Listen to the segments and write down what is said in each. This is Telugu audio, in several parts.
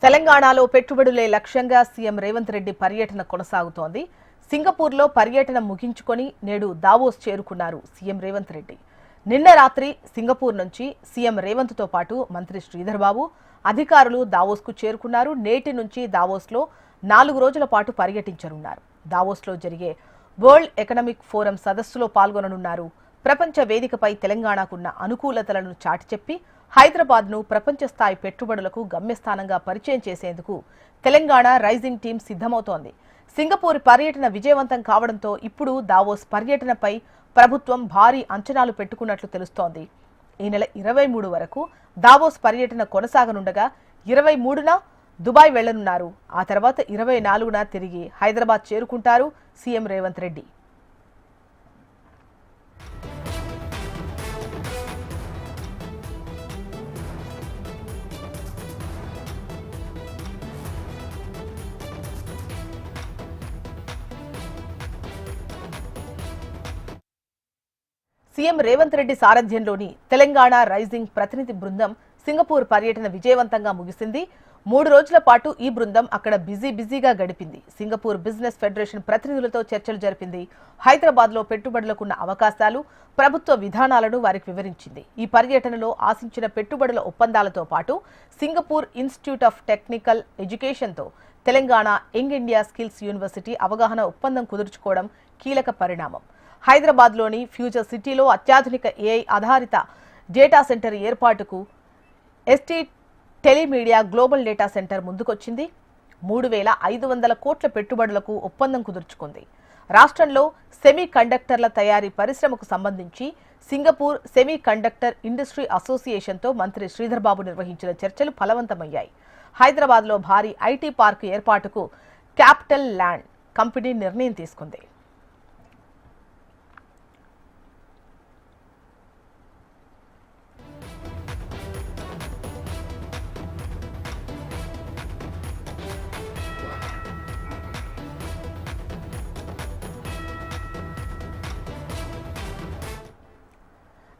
తెలంగాణలో పెట్టుబడులే లక్ష్యంగా సీఎం రేవంత్ రెడ్డి పర్యటన కొనసాగుతోంది. సింగపూర్లో పర్యటన ముగించుకొని నేడు దావోస్ చేరుకున్నారు సీఎం రేవంత్ రెడ్డి. నిన్న రాత్రి సింగపూర్ నుంచి సీఎం రేవంత్తో పాటు మంత్రి శ్రీధర్ బాబు అధికారులు దావోస్కు చేరుకున్నారు. నేటి నుంచి దావోస్లో 4 రోజుల పాటు పర్యటించనున్నారు. దావోస్లో జరిగే వరల్డ్ ఎకనామిక్ ఫోరం సదస్సులో పాల్గొననున్నారు. ప్రపంచ వేదికపై తెలంగాణకున్న అనుకూలతలను చాటి చెప్పి హైదరాబాద్ను ప్రపంచ స్థాయి పెట్టుబడులకు గమ్యస్థానంగా పరిచయం చేసేందుకు తెలంగాణ రైజింగ్ టీం సిద్ధమవుతోంది. సింగపూర్ పర్యటన విజయవంతం కావడంతో ఇప్పుడు దావోస్ పర్యటనపై ప్రభుత్వం భారీ అంచనాలు పెట్టుకున్నట్లు తెలుస్తోంది. ఈ నెల 23 వరకు దావోస్ పర్యటన కొనసాగనుండగా 23న దుబాయ్ వెళ్లనున్నారు. ఆ తర్వాత 24న తిరిగి హైదరాబాద్ చేరుకుంటారు సీఎం రేవంత్ రెడ్డి. సీఎం రేవంత్ రెడ్డి సారథ్యంలోని తెలంగాణ రైజింగ్ ప్రతినిధి బృందం సింగపూర్ పర్యటన విజయవంతంగా ముగిసింది. 3 రోజుల పాటు ఈ బృందం అక్కడ బిజీగా గడిపింది. సింగపూర్ బిజినెస్ ఫెడరేషన్ ప్రతినిధులతో చర్చలు జరిపింది. హైదరాబాద్లో పెట్టుబడులకున్న అవకాశాలు, ప్రభుత్వ విధానాలను వారికి వివరించింది. ఈ పర్యటనలో ఆశించిన పెట్టుబడుల ఒప్పందాలతో పాటు సింగపూర్ ఇన్స్టిట్యూట్ ఆఫ్ టెక్నికల్ ఎడ్యుకేషన్తో Telangana young India skills university అవగాహన ఒప్పందం కుదుర్చుకోవడం కీలక పరిణామం. హైదరాబాద్లోని ఫ్యూచర్ సిటీలో అత్యాధునిక ఏఐ ఆధారిత డేటా సెంటర్ ఏర్పాటుకు ST telemedia global data center ముందుకొచ్చింది. 3,500 కోట్ల పెట్టుబడులకు ఒప్పందం కుదుర్చుకుంది. రాష్ట్రంలో సెమీ కండక్టర్ల తయారీ పరిశ్రమకు సంబంధించి సింగపూర్ సెమీ కండక్టర్ ఇండస్ట్రీ అసోసియేషన్తో మంత్రి శ్రీధర్ బాబు నిర్వహించిన చర్చలు ఫలవంతమయ్యాయి. హైదరాబాద్లో భారీ ఐటీ పార్కు ఏర్పాటుకు క్యాపిటల్ ల్యాండ్ కంపెనీ నిర్ణయం తీసుకుంది.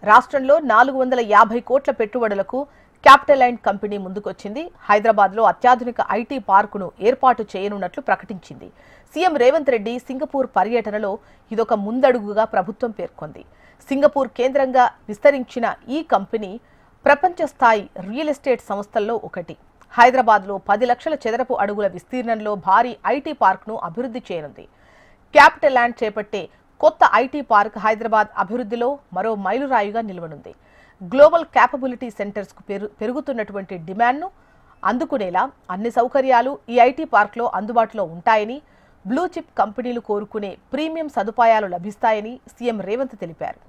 రాష్ట్రంలో 450 కోట్ల పెట్టుబడులకు క్యాపిటల్ ల్యాండ్ కంపెనీ ముందుకొచ్చింది. హైదరాబాద్లో అత్యాధునిక ఐటీ పార్కును ఏర్పాటు చేయనున్నట్లు ప్రకటించింది. సీఎం రేవంత్ రెడ్డి సింగపూర్ పర్యటనలో ఇదొక ముందడుగుగా ప్రభుత్వం పేర్కొంది. సింగపూర్ కేంద్రంగా విస్తరించిన ఈ కంపెనీ ప్రపంచ స్థాయి రియల్ ఎస్టేట్ సంస్థల్లో ఒకటి. హైదరాబాద్లో 10 లక్షల చదరపు అడుగుల విస్తీర్ణంలో భారీ ఐటీ పార్క్ను అభివృద్ధి చేయనుంది. క్యాపిటల్ ల్యాండ్ చేపట్టే కొత్త ఐటీ పార్క్ హైదరాబాద్ అభివృద్ధిలో మరో మైలురాయిగా నిలవనుంది. గ్లోబల్ క్యాపబిలిటీ సెంటర్స్కు పెరుగుతున్నటువంటి డిమాండ్ను అందుకునేలా అన్ని సౌకర్యాలు ఈ ఐటీ పార్క్లో అందుబాటులో ఉంటాయని, బ్లూ చిప్ కంపెనీలు కోరుకునే ప్రీమియం సదుపాయాలు లభిస్తాయని సీఎం రేవంత్ తెలిపారు.